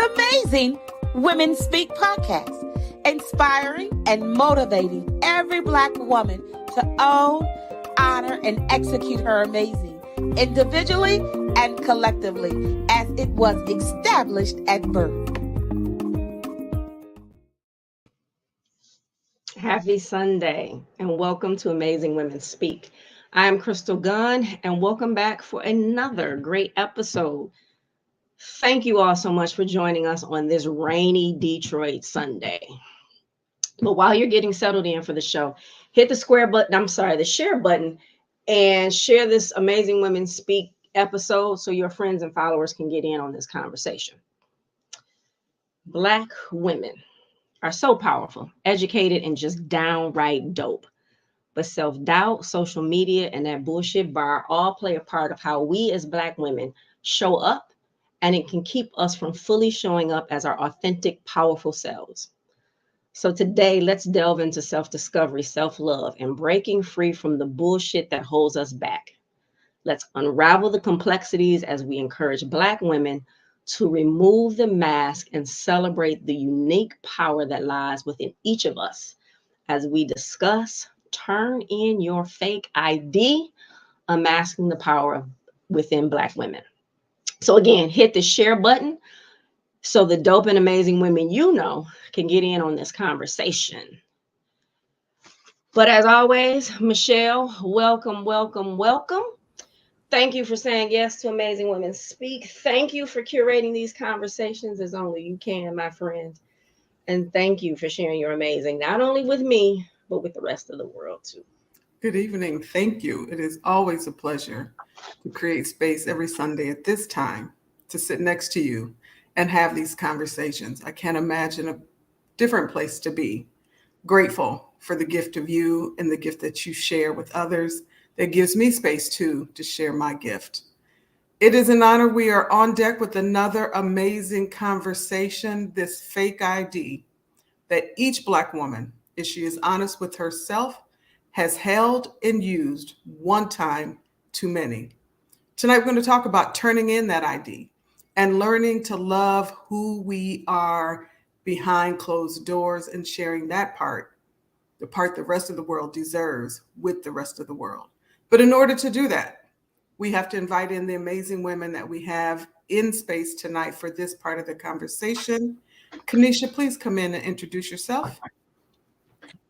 the Amazing Women Speak podcast, inspiring and motivating every Black woman to own, honor, and execute her amazing, individually and collectively, as it was established at birth. Happy Sunday, and welcome to Amazing Women Speak. I am Crystal Gunn, and welcome back for another great episode. Thank you all so much for joining us on this rainy Detroit Sunday. But while you're getting settled in for the show, hit the share button, and share this Amazing Women Speak episode so your friends and followers can get in on this conversation. Black women are so powerful, educated, and just downright dope. But self-doubt, social media, and that bullshit bar all play a part of how we as Black women show up, and it can keep us from fully showing up as our authentic, powerful selves. So today, let's delve into self-discovery, self-love, and breaking free from the bullshit that holds us back. Let's unravel the complexities as we encourage Black women to remove the mask and celebrate the unique power that lies within each of us as we discuss Turn in Your Fake ID, Unmasking the Power within Black women. So again, hit the share button so the dope and amazing women you know can get in on this conversation. But as always, Michele, welcome. Thank you for saying yes to Amazing Women Speak. Thank you for curating these conversations as only you can, my friend. And thank you for sharing your amazing, not only with me, but with the rest of the world too. Good evening. Thank you. It is always a pleasure to create space every Sunday at this time to sit next to you and have these conversations. I can't imagine a different place to be. Grateful for the gift of you and the gift that you share with others that gives me space too to share my gift. It is an honor. We are on deck with another amazing conversation, this fake ID that each Black woman, if she is honest with herself, has held and used one time too many. Tonight, we're going to talk about turning in that ID and learning to love who we are behind closed doors and sharing that part, the part the rest of the world deserves, with the rest of the world. But in order to do that, we have to invite in the amazing women that we have in space tonight for this part of the conversation. Kenisha, please come in and introduce yourself.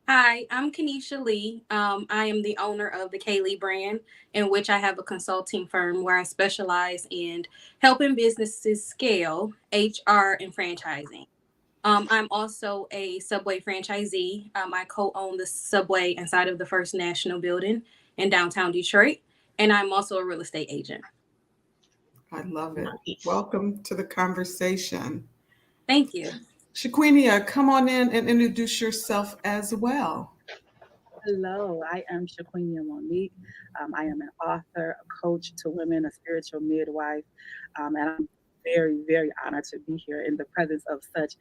Hi, I'm Kenisha Lee. I am the owner of the Klee Brand, in which I have a consulting firm where I specialize in helping businesses scale HR and franchising. I'm also a Subway franchisee. I co-own the Subway inside of the First National Building in downtown Detroit, and I'm also a real estate agent. I love it. Welcome to the conversation. Thank you. Shaquenia, come on in and introduce yourself as well. Hello, I am Shaquenia Monique. I am an author, a coach to women, a spiritual midwife, and I'm very, very honored to be here in the presence of such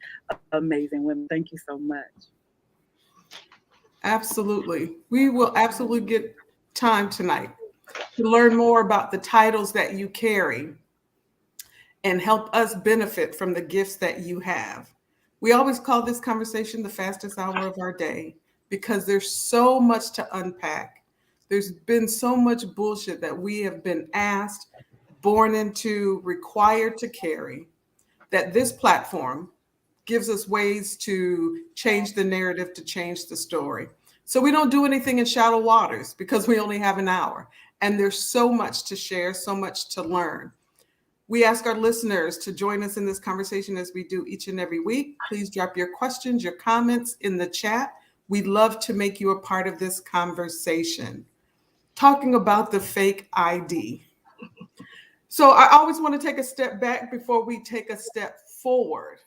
amazing women. Thank you so much. Absolutely. We will absolutely get time tonight to learn more about the titles that you carry and help us benefit from the gifts that you have. We always call this conversation the fastest hour of our day because there's so much to unpack. There's been so much bullshit that we have been asked, born into, required to carry, that this platform gives us ways to change the narrative, to change the story. So we don't do anything in shallow waters because we only have an hour. And there's so much to share, so much to learn. We ask our listeners to join us in this conversation as we do each and every week. Please drop your questions, your comments in the chat. We'd love to make you a part of this conversation. Talking about the fake ID. So I always want to take a step back before we take a step forward.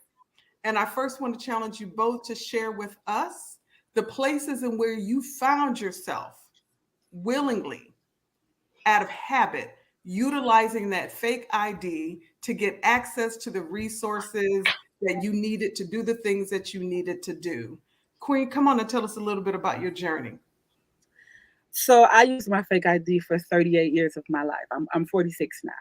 And I first want to challenge you both to share with us the places in where you found yourself willingly, out of habit, utilizing that fake ID to get access to the resources that you needed to do the things that you needed to do. Queen, come on and tell us a little bit about your journey. So I used my fake ID for 38 years of my life. I'm 46 now.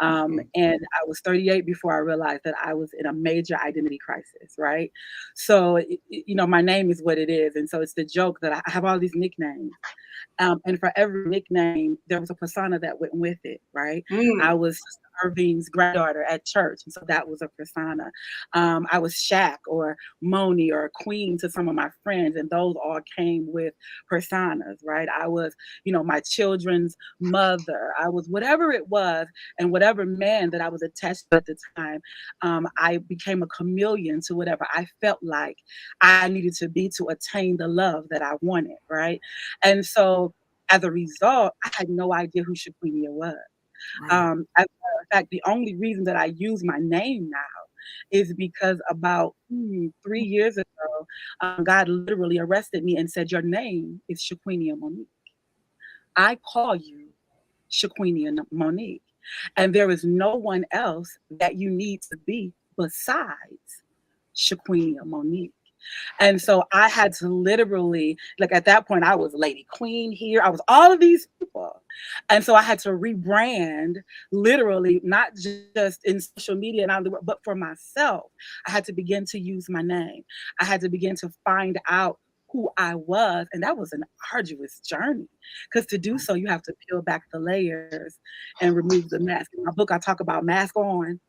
And I was 38 before I realized that I was in a major identity crisis, right? So, my name is what it is. And so it's the joke that I have all these nicknames. And for every nickname, there was a persona that went with it, right? I was Sister Irving's granddaughter at church, and so that was a persona. I was Shaq or Moni or Queen to some of my friends, and those all came with personas, right? I was, my children's mother. I was whatever it was, and whatever man that I was attached to at the time. I became a chameleon to whatever I felt like I needed to be to attain the love that I wanted, right? And so as a result, I had no idea who Shaquenia was. Right. As a matter of fact, the only reason that I use my name now is because about 3 years ago, God literally arrested me and said, "Your name is Shaquenia Monique. I call you Shaquenia Monique. And there is no one else that you need to be besides Shaquenia Monique." And so I had to literally, like at that point, I was Lady Queen here. I was all of these people. And so I had to rebrand literally, not just in social media and out of the world, but for myself. I had to begin to use my name. I had to begin to find out who I was. And that was an arduous journey because to do so, you have to peel back the layers and remove the mask. In my book, I talk about mask on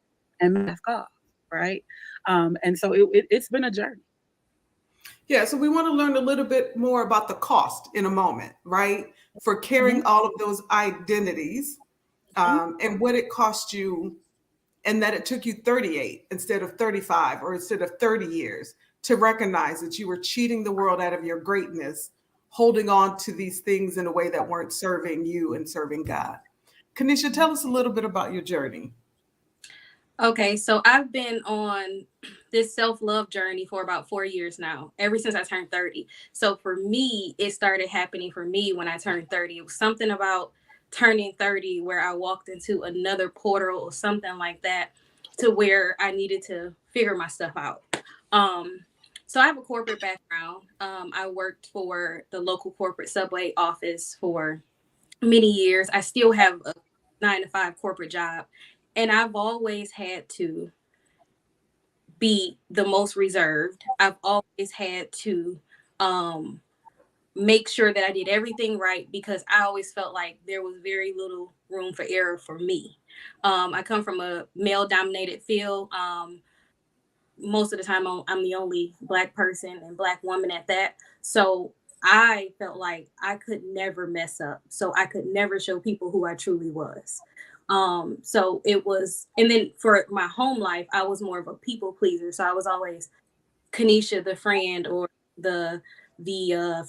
and mask off, right? And so it's been a journey. Yeah, so we want to learn a little bit more about the cost in a moment, right? For carrying all of those identities and what it cost you, and that it took you 38 instead of 35 or instead of 30 years to recognize that you were cheating the world out of your greatness, holding on to these things in a way that weren't serving you and serving God. Kenisha, tell us a little bit about your journey. Okay, so I've been on this self-love journey for about 4 years now, ever since I turned 30. So for me, it started happening for me when I turned 30. It was something about turning 30 where I walked into another portal or something like that to where I needed to figure my stuff out. So I have a corporate background. I worked for the local corporate subway office for many years. I still have a 9-to-5 corporate job. And I've always had to be the most reserved. I've always had to make sure that I did everything right because I always felt like there was very little room for error for me. I come from a male-dominated field. Most of the time, I'm the only Black person and Black woman at that. So I felt like I could never mess up. So I could never show people who I truly was. So it was, and then for my home life, I was more of a people pleaser. So I was always Kenisha, the friend, or the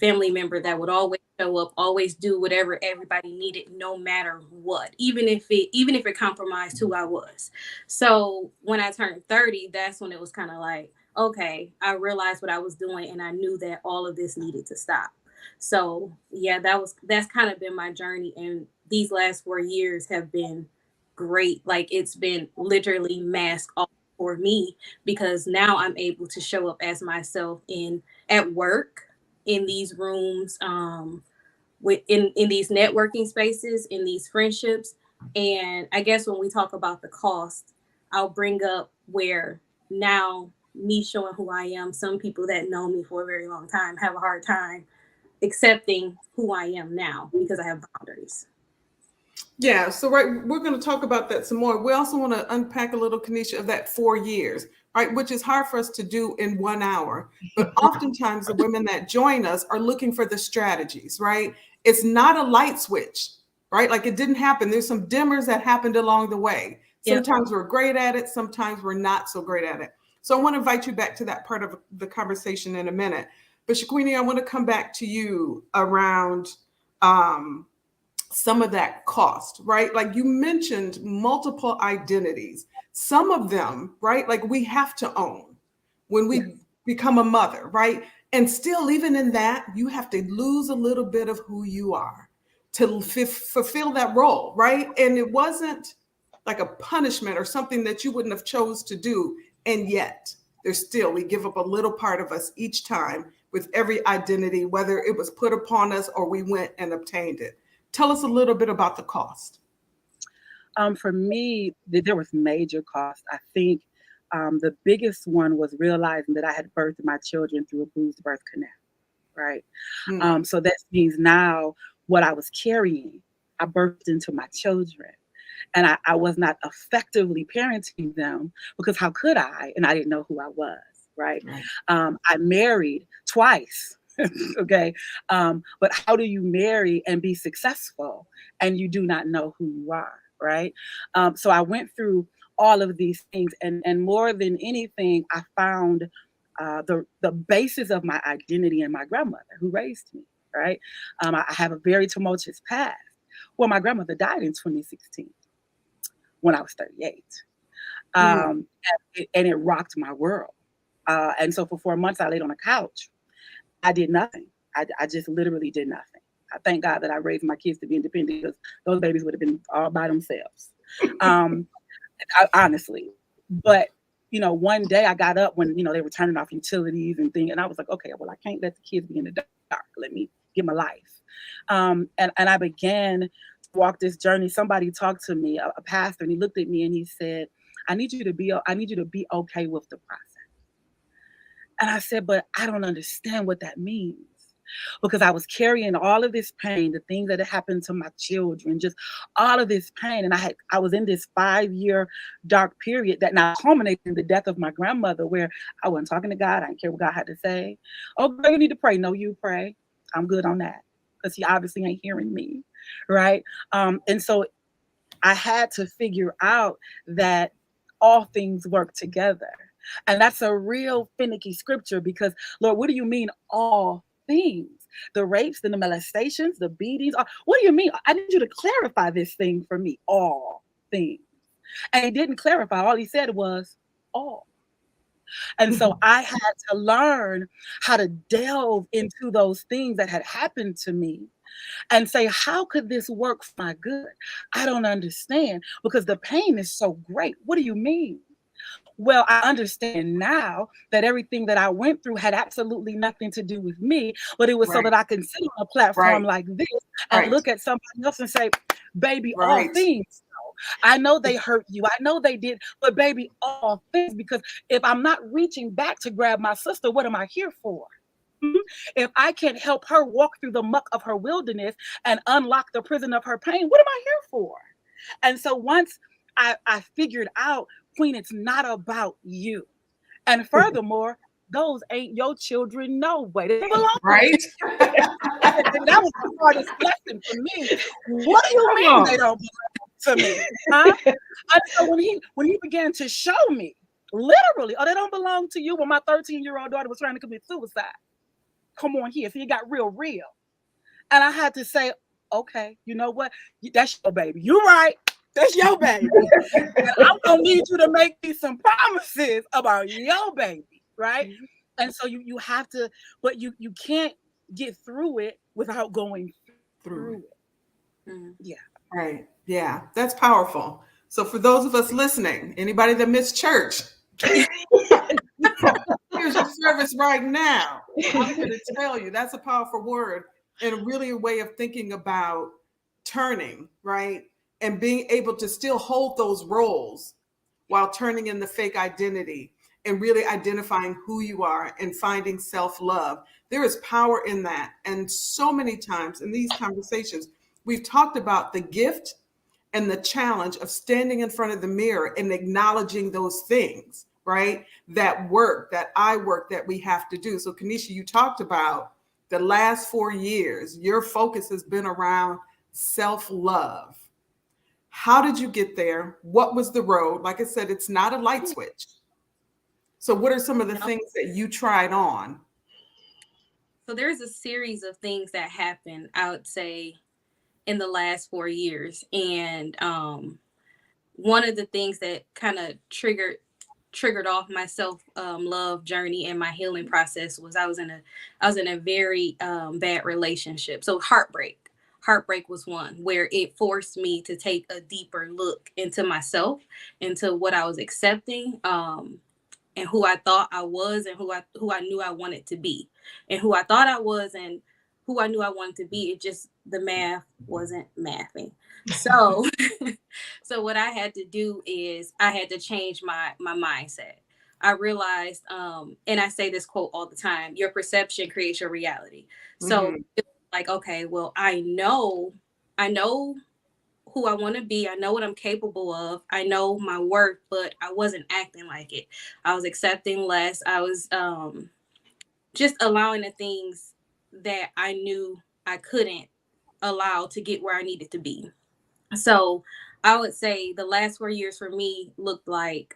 family member that would always show up, always do whatever everybody needed, no matter what, even if it compromised who I was. So when I turned 30, that's when it was kind of like, okay, I realized what I was doing, and I knew that all of this needed to stop. So yeah, that's kind of been my journey, and these last 4 years have been great. Like it's been literally mask off for me because now I'm able to show up as myself at work, in these rooms, in these networking spaces, in these friendships. And I guess when we talk about the cost, I'll bring up where now me showing who I am, some people that know me for a very long time have a hard time accepting who I am now because I have boundaries. Yeah, so right, we're going to talk about that some more. We also want to unpack a little, Kenisha, of that 4 years, right, which is hard for us to do in 1 hour. But oftentimes the women that join us are looking for the strategies, right? It's not a light switch, right? Like it didn't happen. There's some dimmers that happened along the way. Sometimes we're great at it. Sometimes we're not so great at it. So I want to invite you back to that part of the conversation in a minute. But Shaquenia, I want to come back to you around some of that cost, right? Like you mentioned multiple identities. Some of them, right? Like we have to own when we become a mother, right? And still, even in that, you have to lose a little bit of who you are to fulfill that role, right? And it wasn't like a punishment or something that you wouldn't have chose to do. And yet we give up a little part of us each time with every identity, whether it was put upon us or we went and obtained it. Tell us a little bit about the cost. For me, there was major cost. I think the biggest one was realizing that I had birthed my children through a bruised birth canal, right? So that means now what I was carrying, I birthed into my children. And I was not effectively parenting them because how could I? And I didn't know who I was, right? I married twice. Okay. But how do you marry and be successful and you do not know who you are, right? So I went through all of these things, and more than anything, I found the basis of my identity in my grandmother who raised me, right? I have a very tumultuous past. Well, my grandmother died in 2016 when I was 38. And it rocked my world. And so for 4 months, I laid on a couch. I did nothing. I just literally did nothing. I thank God that I raised my kids to be independent because those babies would have been all by themselves. Honestly. But, one day I got up when, they were turning off utilities and things. And I was like, okay, well, I can't let the kids be in the dark. Let me get my life. And I began to walk this journey. Somebody talked to me, a pastor, and he looked at me and he said, I need you to be okay with the process. And I said, but I don't understand what that means. Because I was carrying all of this pain, the things that had happened to my children, just all of this pain. And I was in this 5-year dark period that now culminated in the death of my grandmother, where I wasn't talking to God. I didn't care what God had to say. Oh, girl, you need to pray. No, you pray. I'm good on that. Because he obviously ain't hearing me. Right. And so I had to figure out that all things work together. And that's a real finicky scripture because, Lord, what do you mean all things? The rapes and the molestations, the beatings. What do you mean? I need you to clarify this thing for me. All things. And he didn't clarify. All he said was all. And so I had to learn how to delve into those things that had happened to me and say, how could this work for my good? I don't understand because the pain is so great. What do you mean? Well, I understand now that everything that I went through had absolutely nothing to do with me, but it was so that I can sit on a platform like this and look at somebody else and say, baby, all things. I know they hurt you. I know they did, but baby, all things, because if I'm not reaching back to grab my sister, what am I here for? If I can't help her walk through the muck of her wilderness and unlock the prison of her pain, what am I here for? And so once I figured out, Queen, it's not about you. And furthermore, those ain't your children, no way. They belong right. And that was the hardest lesson for me. What do you mean they don't belong to me? Huh? And so when he began to show me, literally, they don't belong to you. When my 13-year-old daughter was trying to commit suicide. Come on here. See, it got real. And I had to say, okay, you know what? That's your baby. You're right. That's your baby. And I'm going to need you to make me some promises about your baby, right? And so you have to, but you can't get through it without going through it. Yeah. Right. Yeah. That's powerful. So for those of us listening, anybody that missed church, here's your service right now. I'm going to tell you, that's a powerful word and really a way of thinking about turning, right? And being able to still hold those roles while turning in the fake identity and really identifying who you are and finding self-love. There is power in that. And so many times in these conversations, we've talked about the gift and the challenge of standing in front of the mirror and acknowledging those things, right? That work, that I work that we have to do. So Kenisha, you talked about the last 4 years, your focus has been around self-love. How did you get there? What was the road? Like I said, it's not a light switch. So what are some of the things that you tried on? So there's a series of things that happened, I would say, in the last 4 years. And one of the things that kind of triggered off my self-love journey and my healing process was I was in a very bad relationship. So heartbreak was one where it forced me to take a deeper look into myself, into what I was accepting, and who I thought I was, and who I knew I wanted to be, and who I thought I was, and who I knew I wanted to be. It just, the math wasn't mathing. So So what I had to do is I had to change my mindset. I realized, and I say this quote all the time: your perception creates your reality. So Mhm. it was like, okay, well, I know who I want to be. I know what I'm capable of. I know my worth, but I wasn't acting like it. I was accepting less. I was just allowing the things that I knew I couldn't allow to get where I needed to be. So I would say the last 4 years for me looked like,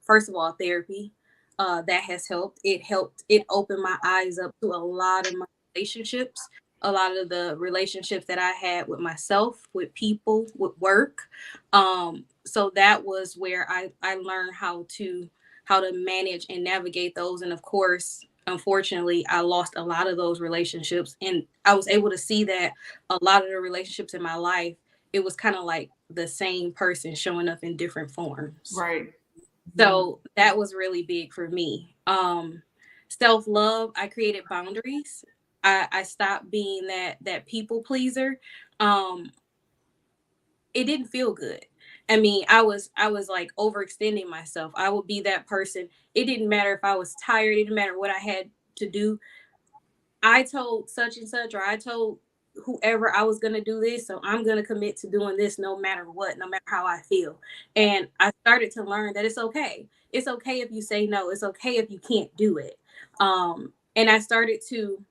first of all, therapy. That has helped. It opened my eyes up to a lot of my relationships, a lot of the relationships that I had with myself, with people, with work. So that was where I learned how to manage and navigate those. And of course, unfortunately, I lost a lot of those relationships. And I was able to see that a lot of the relationships in my life, it was kind of like the same person showing up in different forms. Right. So that was really big for me. Self-love, I created boundaries. I stopped being that people pleaser. Um, it didn't feel good. I mean, I was like overextending myself. I would be that person. It didn't matter if I was tired, it didn't matter what I had to do. I told such and such, or I told whoever I was going to do this. So I'm going to commit to doing this no matter what, no matter how I feel. And I started to learn that it's okay. It's okay if you say no. It's okay if you can't do it. And I started to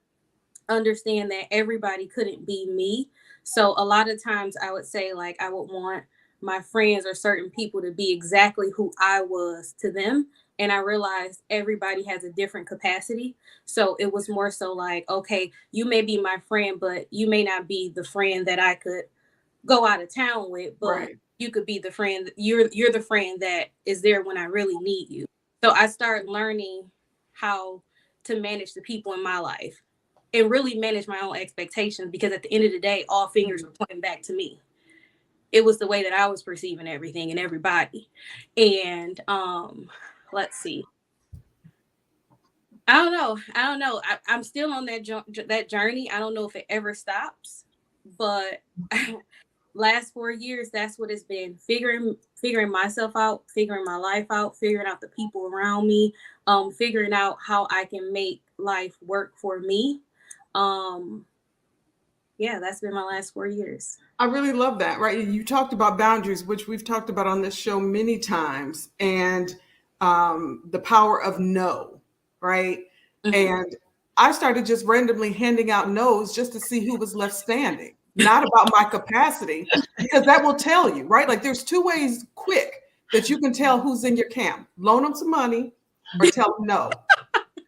understand that everybody couldn't be me. So a lot of times I would say, like, I would want my friends or certain people to be exactly who I was to them. And I realized everybody has a different capacity. So it was more so like, okay, you may be my friend, but you may not be the friend that I could go out of town with, but Right. you could be the friend. You're the friend that is there when I really need you. So I started learning how to manage the people in my life and really manage my own expectations, because at the end of the day, all fingers were pointing back to me. It was the way that I was perceiving everything and everybody. And let's see. I don't know. I'm still on that journey. I don't know if it ever stops, but last 4 years, that's what it's been: figuring myself out, figuring my life out, figuring out the people around me, figuring out how I can make life work for me. Um, yeah, that's been my last 4 years. I really love that, right? You talked about boundaries, which we've talked about on this show many times, and the power of no, right? Mhm. And I started just randomly handing out no's just to see who was left standing, not about my capacity, because that will tell you, right? Like there's two ways quick that you can tell who's in your camp: loan them some money or tell them no.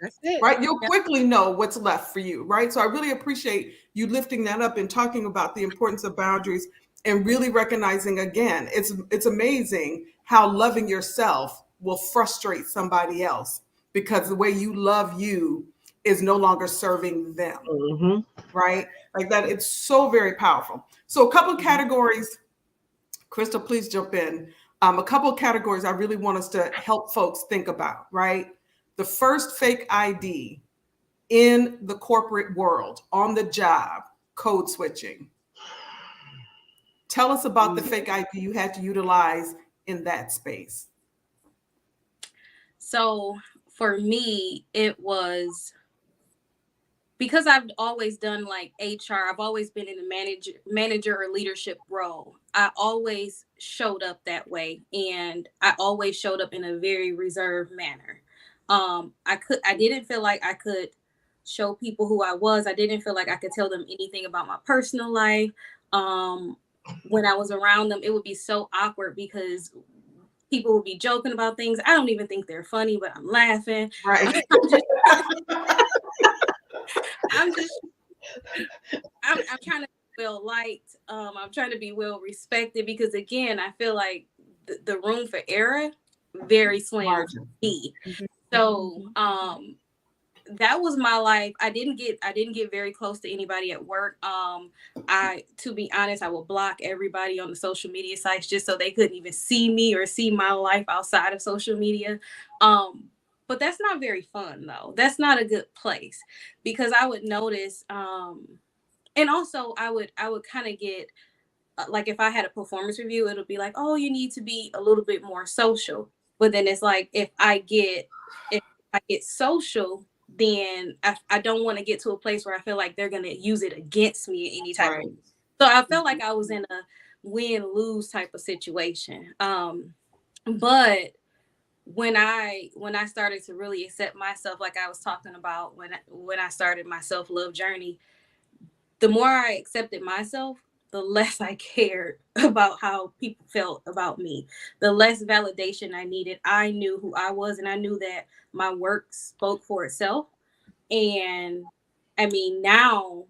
That's it. Right? You'll quickly know what's left for you, right? So I really appreciate you lifting that up and talking about the importance of boundaries and really recognizing, again, it's amazing how loving yourself will frustrate somebody else because the way you love you is no longer serving them, Mm-hmm. right? Like that, it's so very powerful. So a couple of categories, Crystal, please jump in. A couple of categories I really want us to help folks think about, right? The first, fake ID in the corporate world, on the job, code switching. Tell us about the fake ID you had to utilize in that space. So for me, it was because I've always done like HR. I've always been in a manager or leadership role. I always showed up that way, and I always showed up in a very reserved manner. I didn't feel like I could show people who I was. I didn't feel like I could tell them anything about my personal life. Um, when I was around them, it would be so awkward because people would be joking about things. I don't even think they're funny, but I'm laughing. Right. I'm just, I'm just I'm trying to be well liked. I'm trying to be well respected, because again, I feel like the room for error very slim for Margin. me. Mhm. So that was my life. I didn't get very close to anybody at work. I To be honest, I would block everybody on the social media sites just so they couldn't even see me or see my life outside of social media. But that's not very fun though. That's not a good place, because I would notice and also I would kind of get like if I had a performance review, it'll be like, oh, you need to be a little bit more social. But then it's like if I get social, then I don't want to get to a place where I feel like they're gonna use it against me in any type of. Right. So I felt like I was in a win-lose type of situation. But when I started to really accept myself, like I was talking about when I started my self-love journey, the more I accepted myself, the less I cared about how people felt about me, the less validation I needed. I knew who I was, and I knew that my work spoke for itself. And I mean, now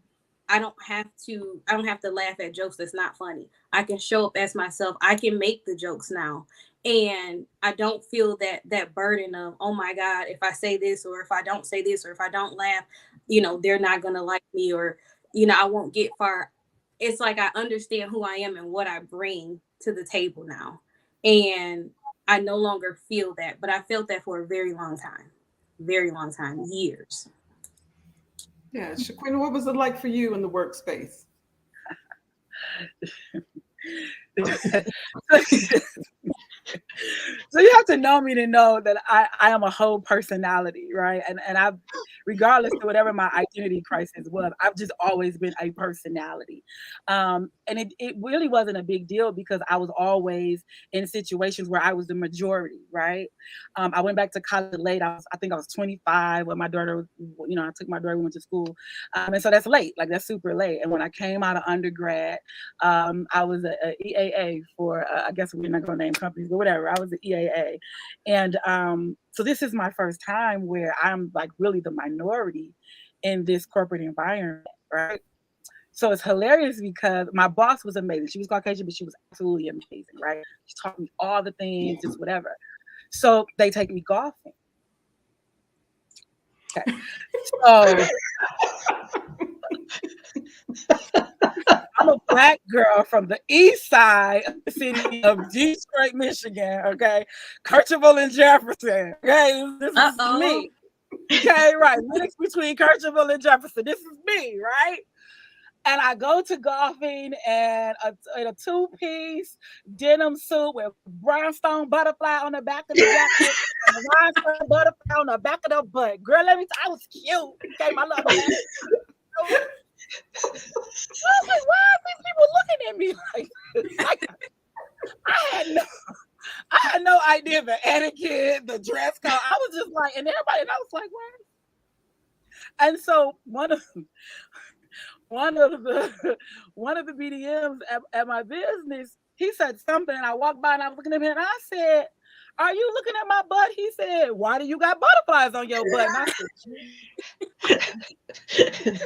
I don't have to laugh at jokes that's not funny. I can show up as myself. I can make the jokes now. And I don't feel that burden of, oh my God, if I say this or if I don't say this or if I don't laugh, they're not gonna like me, or I won't get far. It's like I understand who I am and what I bring to the table now. And I no longer feel that, but I felt that for a very long time, years. Yeah, Shaquena, what was it like for you in the workspace? So you have to know me to know that I am a whole personality, right? And I, regardless of whatever my identity crisis was, I've just always been a personality. And it really wasn't a big deal because I was always in situations where I was the majority, right? I went back to college late. I think I was 25 when my daughter was, I took my daughter, we went to school. And so that's late, like that's super late. And when I came out of undergrad, I was a EAA for, I guess we're not going to name companies, but whatever. I was an EAA. And so this is my first time where I'm like really the minority in this corporate environment, right? So it's hilarious because my boss was amazing. She was Caucasian, but she was absolutely amazing, right? She taught me all the things, just whatever. So they take me golfing. Okay. So I'm a Black girl from the east side of the city of Detroit, Michigan. Okay, Kercheval and Jefferson. Okay, this is me. Okay, right, mixed between Kercheval and Jefferson. This is me, right? And I go to golfing and in a two-piece denim suit with brownstone butterfly on the back of the jacket and a rhinestone butterfly on the back of the butt. Girl, let me tell you, I was cute. Okay, my love. I was like, why are these people looking at me like this? Like, I had no idea the etiquette, the dress code. I was just like, and everybody, and I was like, what? And so one of the BDMs at my business, he said something, and I walked by and I was looking at him and I said, are you looking at my butt? He said, why do you got butterflies on your butt? And I said,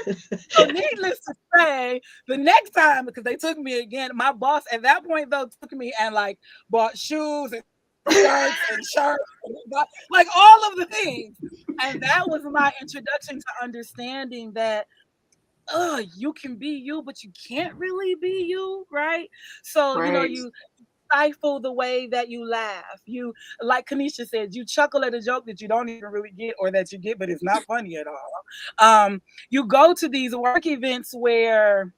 so needless to say, the next time, because they took me again, my boss at that point though took me and like bought shoes and shirts, like all of the things. And that was my introduction to understanding that you can be you, but you can't really be you, right? So, Right. You stifle the way that you laugh. You, like Kenisha said, you chuckle at a joke that you don't even really get or that you get, but it's not funny at all. You go to these work events where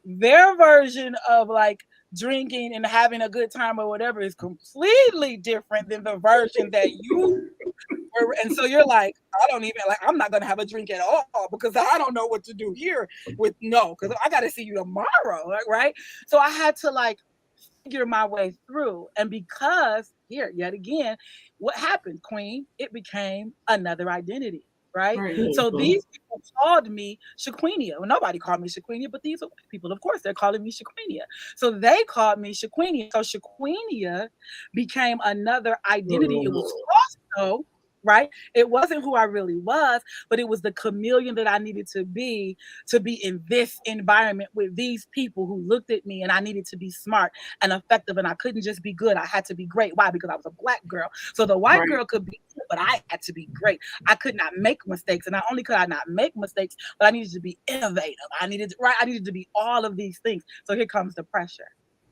their version of like drinking and having a good time or whatever is completely different than the version that you were. And so you're like, I don't even like, I'm not going to have a drink at all because I don't know what to do here because I got to see you tomorrow. Right. So I had to like figure my way through. And because here, yet again, what happened, Queen? It became another identity. Right. So these people called me Shaquenia. Well, nobody called me Shaquenia, but these are white people. Of course, they're calling me Shaquenia. So they called me Shaquenia. So Shaquenia became another identity. It was also right. It wasn't who I really was, but it was the chameleon that I needed to be in this environment with these people who looked at me, and I needed to be smart and effective, and I couldn't just be good. I had to be great. Why? Because I was a Black girl. So the white girl could be good, but I had to be great. I could not make mistakes, and not only could I not make mistakes, but I needed to be innovative. I needed to be all of these things. So here comes the pressure.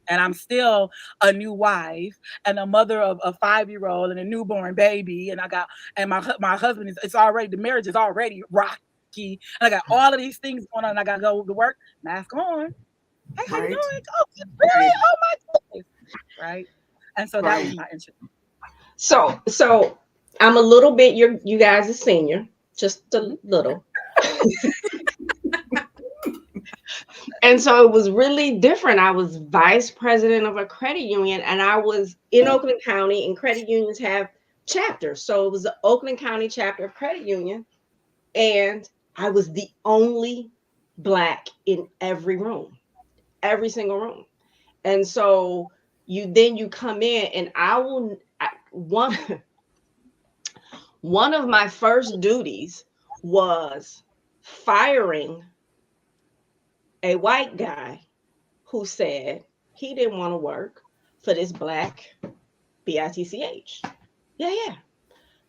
And I'm still a new wife and a mother of a 5-year-old and a newborn baby. And my husband the marriage is already rocky. And I got all of these things going on. And I got to go to work, mask on. Hey, how you Right. doing? Oh, really? Right. Oh my goodness. Right. And so that was Right. my interest. So I'm a little bit you guys are senior, just a Mhm. little. And so it was really different. I was vice president of a credit union, and I was in Oakland County, and credit unions have chapters. So it was the Oakland County chapter of credit union, and I was the only Black in every room, every single room. And so you come in, and one one of my first duties was firing a white guy who said he didn't want to work for this Black bitch. Yeah, yeah.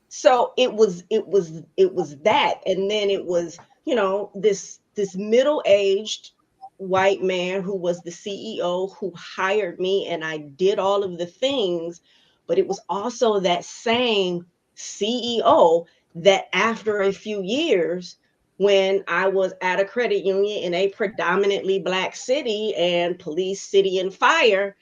So it was that, and then it was, this middle-aged white man who was the CEO who hired me, and I did all of the things, but it was also that same CEO that after a few years, when I was at a credit union in a predominantly Black city and police, city, and fire,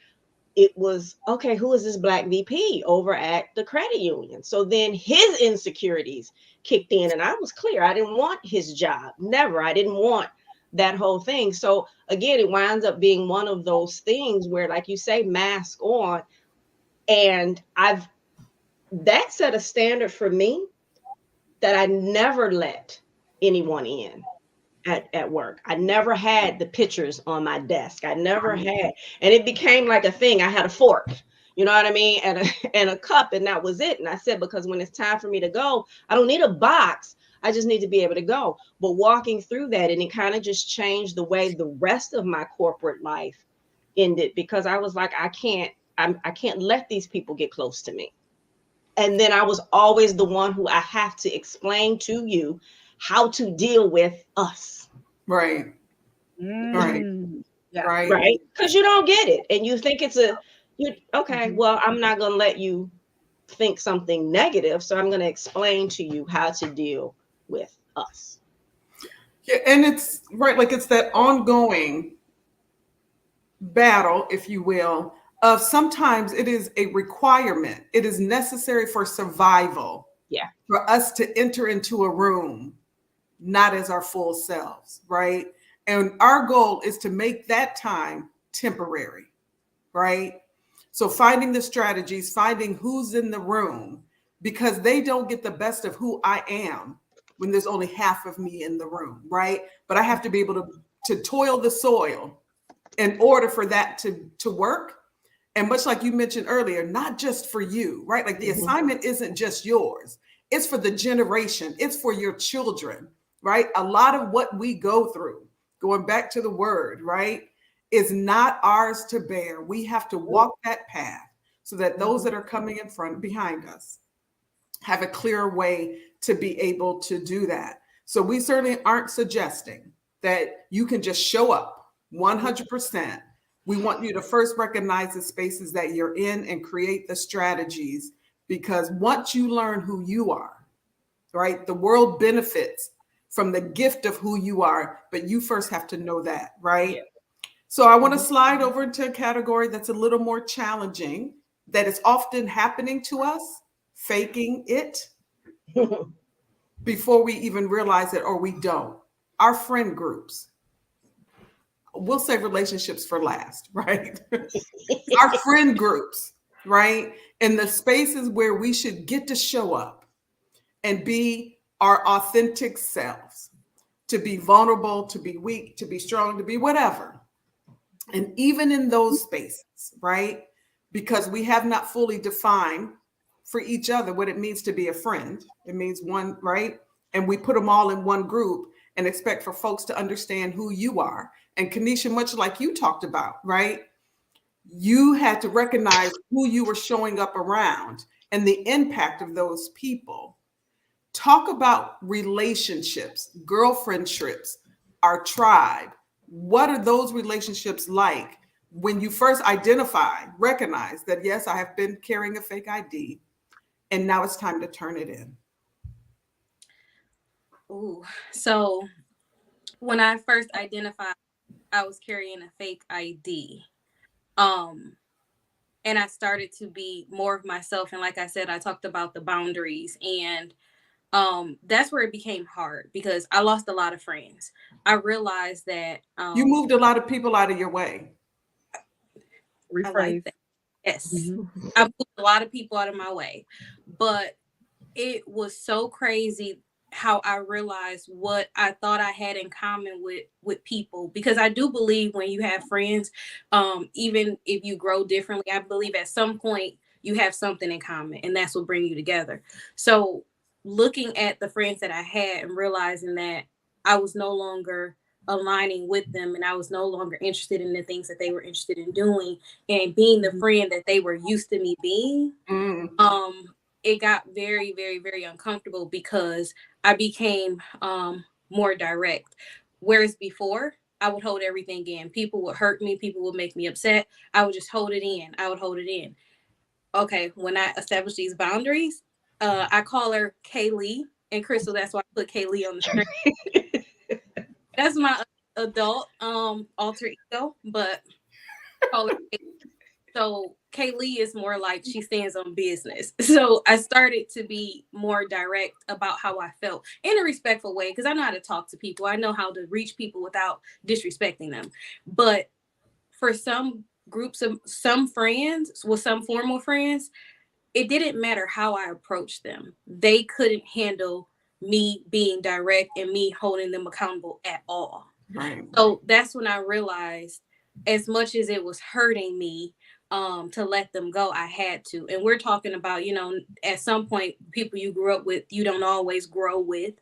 it was okay, who is this Black VP over at the credit union? So then his insecurities kicked in, and I was clear. I didn't want his job. Never. I didn't want that whole thing. So again, it winds up being one of those things where, like you say, mask on. And that set a standard for me that I never let anyone in at work. I never had the pictures on my desk. I never had, and it became like a thing. I had a fork, you know what I mean, and a cup, and that was it. And I said, because when it's time for me to go, I don't need a box. I just need to be able to go. But walking through that, and it kind of just changed the way the rest of my corporate life ended, because I was like, I can't let these people get close to me. And then I was always the one who I have to explain to you how to deal with us. Right. Right. Yeah. Right. Right? Because you don't get it. And you think okay, well, I'm not going to let you think something negative. So I'm going to explain to you how to deal with us. Yeah, and it's right, like it's that ongoing battle, if you will, of sometimes it is a requirement. It is necessary for survival Yeah. for us to enter into a room not as our full selves, right? And our goal is to make that time temporary, right? So finding the strategies, finding who's in the room, because they don't get the best of who I am when there's only half of me in the room, right? But I have to be able to toil the soil in order for that to work. And much like you mentioned earlier, not just for you, right? Like the assignment isn't just yours. It's for the generation. It's for your children, right? A lot of what we go through, going back to the word, right, is not ours to bear. We have to walk that path so that those that are coming in front, behind us, have a clearer way to be able to do that. So we certainly aren't suggesting that you can just show up 100%. We want you to first recognize the spaces that you're in and create the strategies, because once you learn who you are, right, the world benefits from the gift of who you are, but you first have to know that, right? Yeah. So I want to slide over into a category that's a little more challenging, that is often happening to us, faking it before we even realize it, or we don't. Our friend groups. We'll save relationships for last, right? Our friend groups, right? And the spaces where we should get to show up and be our authentic selves, to be vulnerable, to be weak, to be strong, to be whatever. And even in those spaces, right? Because we have not fully defined for each other what it means to be a friend. It means one, right? And we put them all in one group and expect for folks to understand who you are. And Kenisha, much like you talked about, right? You had to recognize who you were showing up around and the impact of those people. Talk about relationships, girlfriend trips, our tribe. What are those relationships like when you first recognize that, yes, I have been carrying a fake ID and now it's time to turn it in? Ooh, so when I first identified I was carrying a fake ID. Um, and I started to be more of myself. And like I said, I talked about the boundaries, and that's where it became hard because I lost a lot of friends. I realized that You moved a lot of people out of your way. I like Rephrase. that. Yes. Mm-hmm. I moved a lot of people out of my way. But it was so crazy how I realized what I thought I had in common with people, because I do believe when you have friends, even if you grow differently, I believe at some point you have something in common, and that's what bring you together. So looking at the friends that I had and realizing that I was no longer aligning with them, and I was no longer interested in the things that they were interested in doing, and being the friend that they were used to me being, Mm. it got very, very, very uncomfortable because I became more direct. Whereas before, I would hold everything in. People would hurt me, people would make me upset. I would just hold it in. I would hold it in. Okay, when I established these boundaries, I call her Kaylee and Crystal. That's why I put Kaylee on the screen. That's my adult alter ego, but I call her Kaylee. So Kaylee is more like she stands on business. So I started to be more direct about how I felt in a respectful way, because I know how to talk to people. I know how to reach people without disrespecting them. But for some groups of some friends, with some formal friends, it didn't matter how I approached them. They couldn't handle me being direct and me holding them accountable at all. Right. So that's when I realized, as much as it was hurting me, to let them go, I had to. And we're talking about, at some point, people you grew up with, you don't always grow with.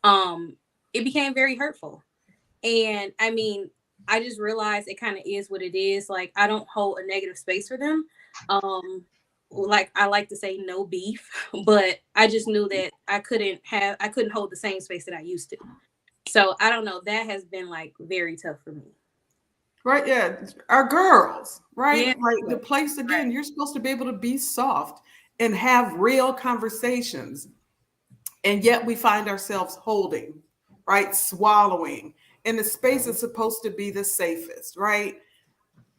It became very hurtful. And I mean, I just realized it kind of is what it is. Like, I don't hold a negative space for them. Like I like to say, no beef, but I just knew that I couldn't hold the same space that I used to. So I don't know. That has been like very tough for me. Right. Yeah. Our girls, right? Yeah. Like the place again, Right. you're supposed to be able to be soft and have real conversations. And yet we find ourselves holding, right? Swallowing. And the space is supposed to be the safest, right?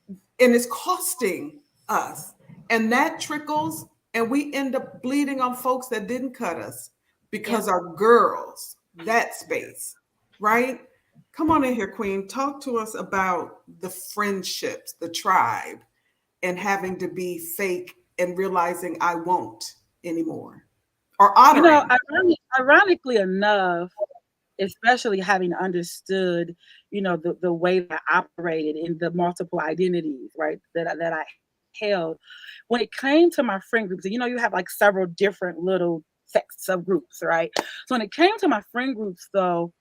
And it's costing us. And that trickles, and we end up bleeding on folks that didn't cut us Yep. because our girls, that space, right? Come on in here, Queen. Talk to us about the friendships, the tribe, and having to be fake and realizing I won't anymore, or You know, honoring. ironically enough, especially having understood, the way that I operated in the multiple identities, right, that I held. When it came to my friend groups, and you have like several different little sects of groups, right? So when it came to my friend groups, though,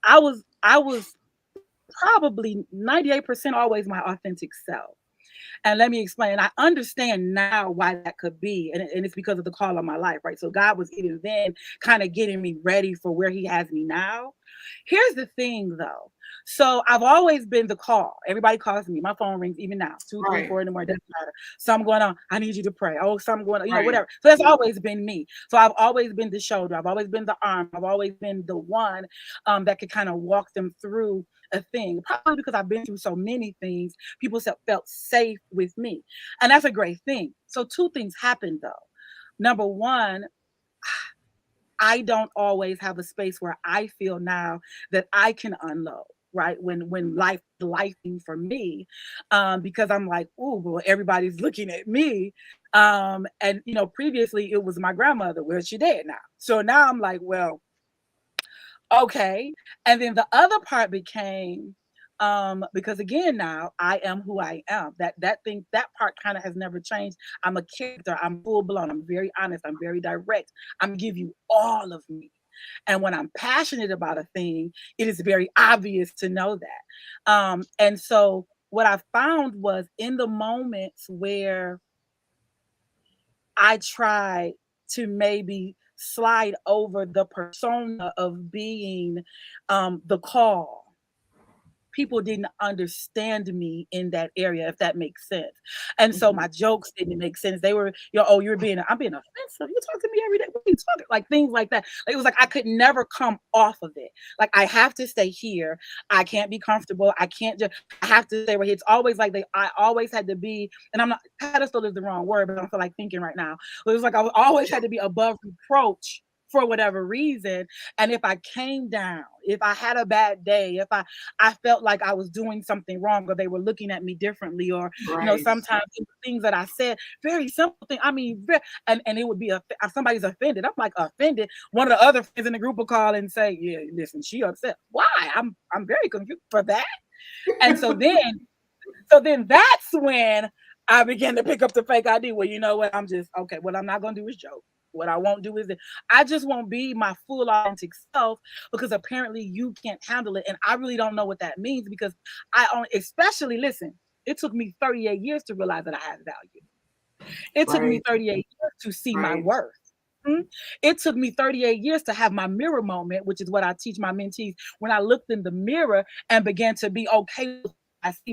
I was probably 98% always my authentic self. And let me explain. I understand now why that could be. And it's because of the call of my life, right? So God was even then kind of getting me ready for where he has me now. Here's the thing though. So I've always been the call. Everybody calls me. My phone rings even now, 2, 3, Right, 4 in the morning. Doesn't matter. Something going on. I need you to pray. Oh, something going on, right. whatever. So that's always been me. So I've always been the shoulder. I've always been the arm. I've always been the one that could kind of walk them through a thing. Probably because I've been through so many things, people felt safe with me. And that's a great thing. So two things happened though. Number one, I don't always have a space where I feel now that I can unload, right? When lifing for me, because I'm like, oh, well, everybody's looking at me. And previously it was my grandmother. Well, she dead now. So now I'm like, well, okay. And then the other part became, because again now I am who I am. That part kind of has never changed. I'm a character, I'm full blown, I'm very honest, I'm very direct. I'm give you all of me. And when I'm passionate about a thing, it is very obvious to know that. And so what I found was in the moments where I tried to maybe slide over the persona of being the call. people didn't understand me in that area, if that makes sense. And so my jokes didn't make sense. They were, oh, I'm being offensive. You talk to me every day. What are you talking? Like things like that. Like, it was like I could never come off of it. Like I have to stay here. I can't be comfortable. I have to stay right here. It's always like I always had to be, and I'm not, pedestal is the wrong word, but I don't feel like thinking right now. But it was like I always had to be above reproach for whatever reason. And if I came down, if I had a bad day, if I felt like I was doing something wrong, or they were looking at me differently, or sometimes things that I said, very simple thing. I mean, and it would be somebody's offended. I'm like, offended. One of the other friends in the group will call and say, yeah, listen, she upset. Why? I'm very confused for that. And so then that's when I began to pick up the fake ID. Well, you know what? I'm just, okay, what I'm not going to do is joke. What I won't do is I just won't be my full authentic self, because apparently you can't handle it. And I really don't know what that means, because especially, listen, it took me 38 years to realize that I had value. It took me 38 years to see my worth. It took me 38 years to have my mirror moment, which is what I teach my mentees. When I looked in the mirror and began to be okay with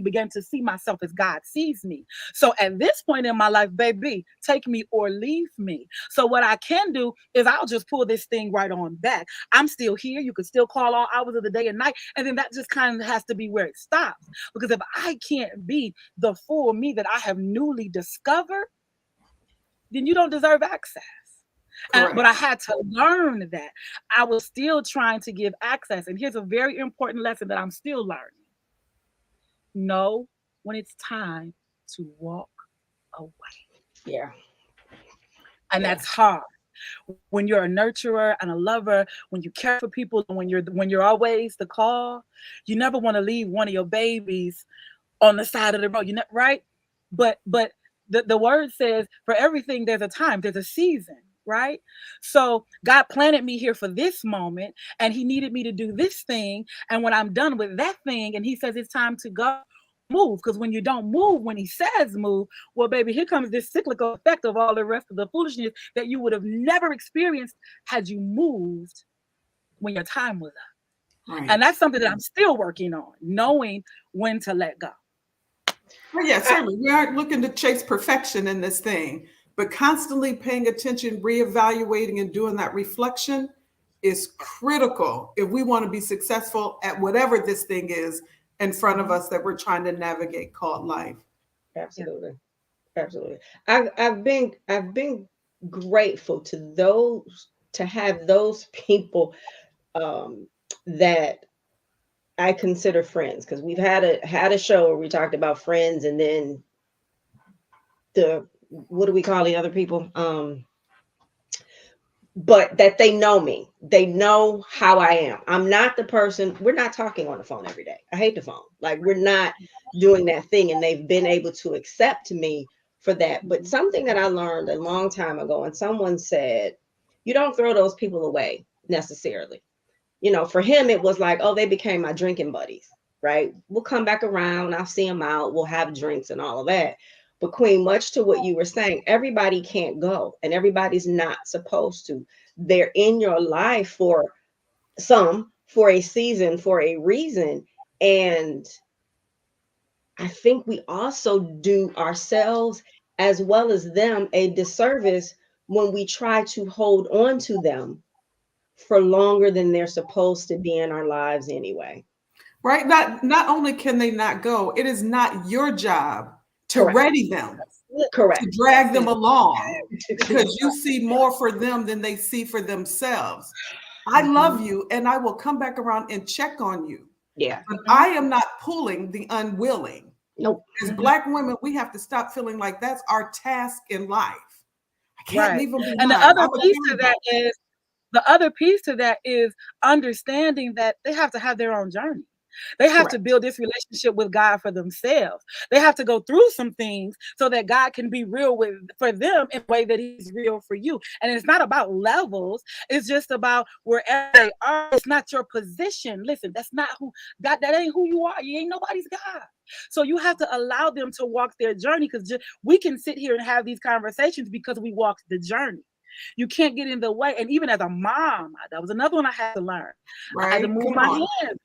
began to see myself as God sees me. So at this point in my life, baby, take me or leave me. So what I can do is I'll just pull this thing right on back. I'm still here. You can still call all hours of the day and night. And then that just kind of has to be where it stops. Because if I can't be the full me that I have newly discovered, then you don't deserve access. But I had to learn that. I was still trying to give access. And here's a very important lesson that I'm still learning. Know when it's time to walk away. Yeah. And that's hard. When you're a nurturer and a lover, when you care for people, when you're always the call, you never want to leave one of your babies on the side of the road. Right? But the word says, for everything there's a time, there's a season. Right? So God planted me here for this moment, and he needed me to do this thing. And when I'm done with that thing and he says it's time to go, move. Because when you don't move, when he says move, well, baby, here comes this cyclical effect of all the rest of the foolishness that you would have never experienced had you moved when your time was up. Right. And that's something that I'm still working on, knowing when to let go. Well, yeah, certainly. We aren't looking to chase perfection in this thing. But constantly paying attention, reevaluating, and doing that reflection is critical if we want to be successful at whatever this thing is in front of us that we're trying to navigate called life. Absolutely. Absolutely. I've been grateful to have those people that I consider friends, because we've had a show where we talked about friends, and then what do we call the other people? But that they know me. They know how I am. I'm not the person, we're not talking on the phone every day. I hate the phone. Like, we're not doing that thing, and they've been able to accept me for that. But something that I learned a long time ago, and someone said, you don't throw those people away necessarily. For him, it was like, oh, they became my drinking buddies, right? We'll come back around. I'll see them out. We'll have drinks and all of that. But Queen, much to what you were saying, everybody can't go, and everybody's not supposed to. They're in your life for a season, for a reason. And I think we also do ourselves as well as them a disservice when we try to hold on to them for longer than they're supposed to be in our lives anyway. Right? Not only can they not go, it is not your job to ready them. Correct. To drag them along, because you see more for them than they see for themselves. I love you, and I will come back around and check on you. Yeah. But I am not pulling the unwilling. Nope. As Black women, we have to stop feeling like that's our task in life. I can't leave them behind. And the other piece to that is understanding that they have to have their own journey. They have to build this relationship with God for themselves. They have to go through some things so that God can be real for them in a way that he's real for you. And it's not about levels. It's just about wherever they are. It's not your position. Listen, that's not who God, that ain't who you are. You ain't nobody's God. So you have to allow them to walk their journey, because we can sit here and have these conversations because we walked the journey. You can't get in the way. And even as a mom, that was another one I had to learn. I had to Right? move Come my on. hands.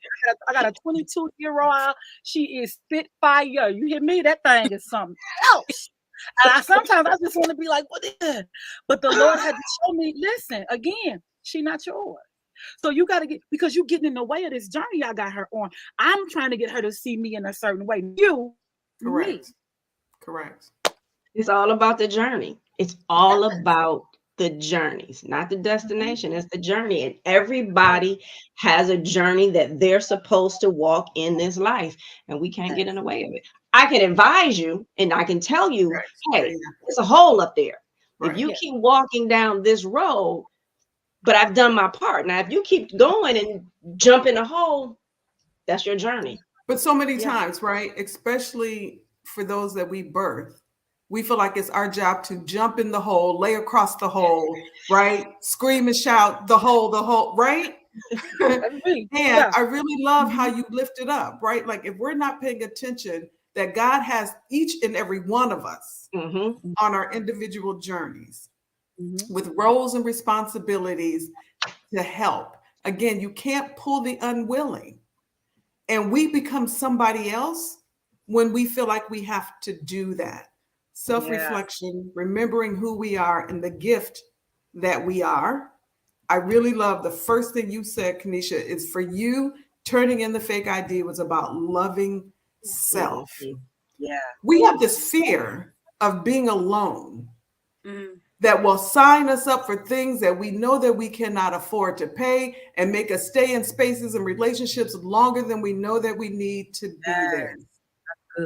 I got a 22-year-old. She is spitfire. You hear me? That thing is something else. And sometimes I just want to be like, what is it? But the Lord had to show me, listen, again, she not yours. So you got to get, because you getting in the way of this journey I got her on. I'm trying to get her to see me in a certain way. You, me. Correct. It's all about the journey. It's all about the journeys, not the destination. It's the journey. And everybody has a journey that they're supposed to walk in this life. And we can't get in the way of it. I can advise you and I can tell you, hey, there's a hole up there. If you keep walking down this road, but I've done my part. Now, if you keep going and jump in a hole, that's your journey. But so many times, right? Especially for those that we birth, we feel like it's our job to jump in the hole, lay across the hole, right? Scream and shout, the hole, right? And I really love how you lift it up, right? Like if we're not paying attention, that God has each and every one of us on our individual journeys with roles and responsibilities to help. Again, you can't pull the unwilling. And we become somebody else when we feel like we have to do that. Self-reflection, remembering who we are and the gift that we are. I really love the first thing you said, Kenisha, is for you, turning in the fake ID was about loving self. Yeah. We have this fear of being alone that will sign us up for things that we know that we cannot afford to pay and make us stay in spaces and relationships longer than we know that we need to be there.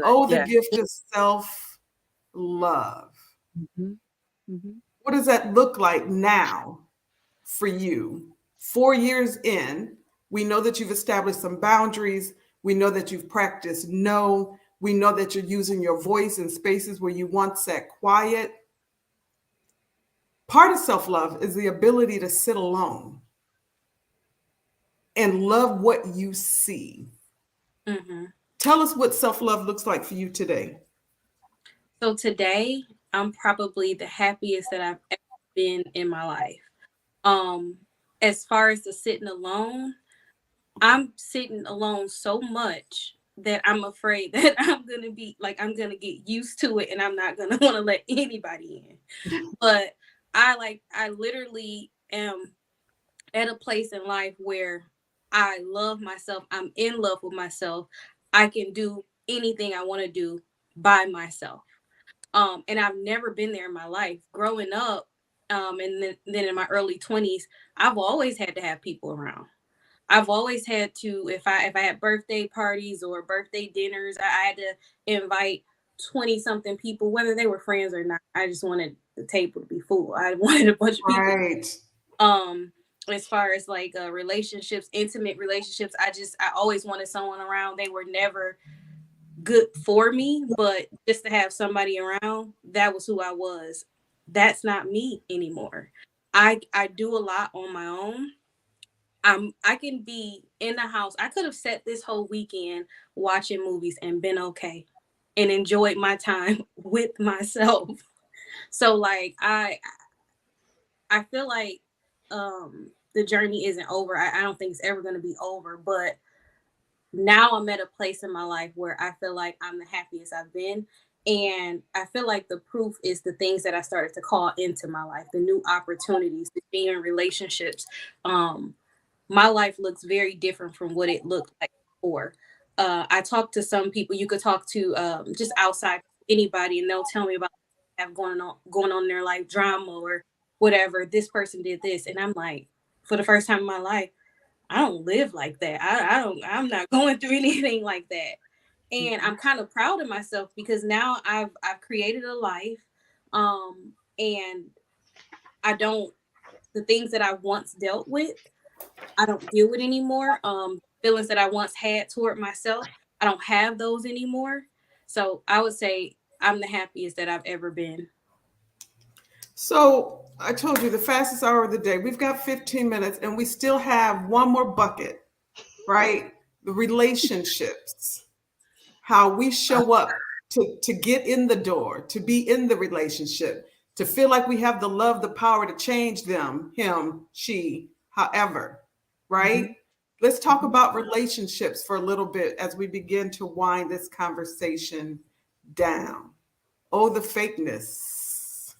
Oh, the gift of self-love. What does that look like now for you? 4 years in, we know that you've established some boundaries. We know that you've practiced no. We know that you're using your voice in spaces where you once sat quiet. Part of self-love is the ability to sit alone and love what you see. Tell us what self-love looks like for you today. So today, I'm probably the happiest that I've ever been in my life. As far as the sitting alone, I'm sitting alone so much that I'm afraid that I'm going to get used to it and I'm not going to want to let anybody in. But I literally am at a place in life where I love myself. I'm in love with myself. I can do anything I want to do by myself. And I've never been there in my life. Growing up, and then in my early 20s, I've always had to have people around. I've always had to, if I had birthday parties or birthday dinners, I had to invite 20 something people, whether they were friends or not. I just wanted the table to be full. I wanted a bunch of people. As far as like relationships, intimate relationships, I always wanted someone around. They were never good for me, but just to have somebody around, that was who I was. That's not me anymore. I do a lot on my own. I can be in the house. I could have sat this whole weekend watching movies and been okay and enjoyed my time with myself. So like I feel like the journey isn't over. I don't think it's ever going to be over, but now I'm at a place in my life where I feel like I'm the happiest I've been. And I feel like the proof is the things that I started to call into my life, the new opportunities, the being in relationships. My life looks very different from what it looked like before. I talk to some people, you could talk to just outside anybody, and they'll tell me about have going on in their life, drama or whatever. This person did this. And I'm like, for the first time in my life, I don't live like that. I'm not going through anything like that. And I'm kind of proud of myself because now I've created a life. And the things that I once dealt with, I don't deal with anymore. Feelings that I once had toward myself, I don't have those anymore. So I would say I'm the happiest that I've ever been. So I told you the fastest hour of the day. We've got 15 minutes and we still have one more bucket, right? The relationships, how we show up to get in the door, to be in the relationship, to feel like we have the love, the power to change them, him, she, however, right? Mm-hmm. Let's talk about relationships for a little bit as we begin to wind this conversation down. Oh, the fakeness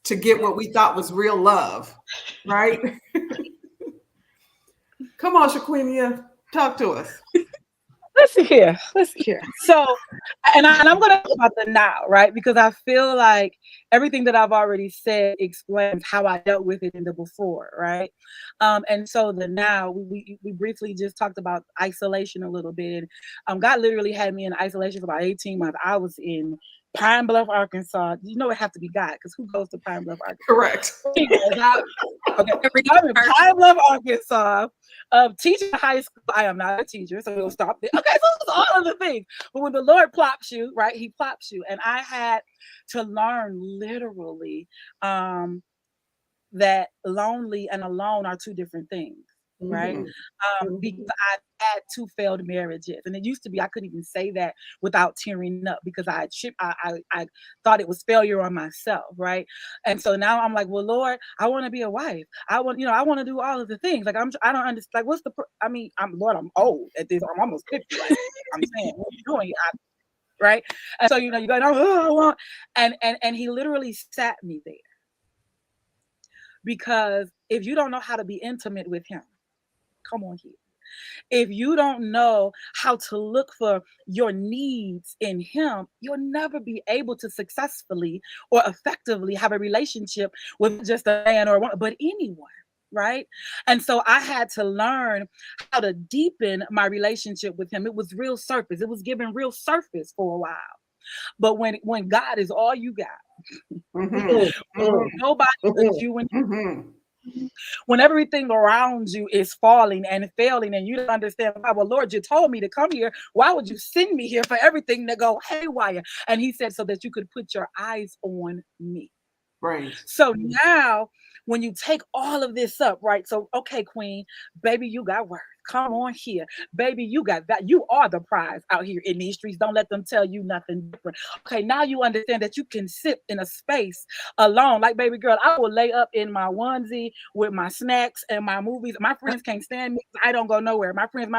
to get what we thought was real love, right? Come on, Shaquenia, talk to us. Let's hear. So, and I'm going to talk about the now, right? Because I feel like everything that I've already said explains how I dealt with it in the before, right? And so the now, we briefly just talked about isolation a little bit. And God literally had me in isolation for about 18 months. I was in Pine Bluff, Arkansas. You know it have to be God, because who goes to Pine Bluff, Arkansas? Correct. I'm in Pine Bluff, Arkansas, teaching high school. I am not a teacher, so we'll stop there. Okay, so it's all of the things. But when the Lord plops you, right, he plops you. And I had to learn literally that lonely and alone are two different things. Right? Because I've had 2 failed marriages. And it used to be I couldn't even say that without tearing up, because I thought it was failure on myself, right? And so now I'm like, well, Lord, I want to be a wife. I want to do all of the things. Like I don't understand. Like, what's the Lord, I'm old at this. I'm almost 50. Like, I'm saying, what are you doing? Right? And so you go, oh, I want, and he literally sat me there. Because if you don't know how to be intimate with him, come on here. If you don't know how to look for your needs in him, you'll never be able to successfully or effectively have a relationship with just a man or a woman, but anyone, right? And so I had to learn how to deepen my relationship with him. It was real surface. It was giving real surface for a while. But when God is all you got, nobody but you and when everything around you is falling and failing and you don't understand why, well, Lord, you told me to come here. Why would you send me here for everything to go haywire? And he said, so that you could put your eyes on me. Right. So now when you take all of this up, right? So, okay, Queen, baby, you got work. Come on here. Baby, you got that. You are the prize out here in these streets. Don't let them tell you nothing different. Okay, now you understand that you can sit in a space alone. Like, baby girl, I will lay up in my onesie with my snacks and my movies. My friends can't stand me. I don't go nowhere. My friends,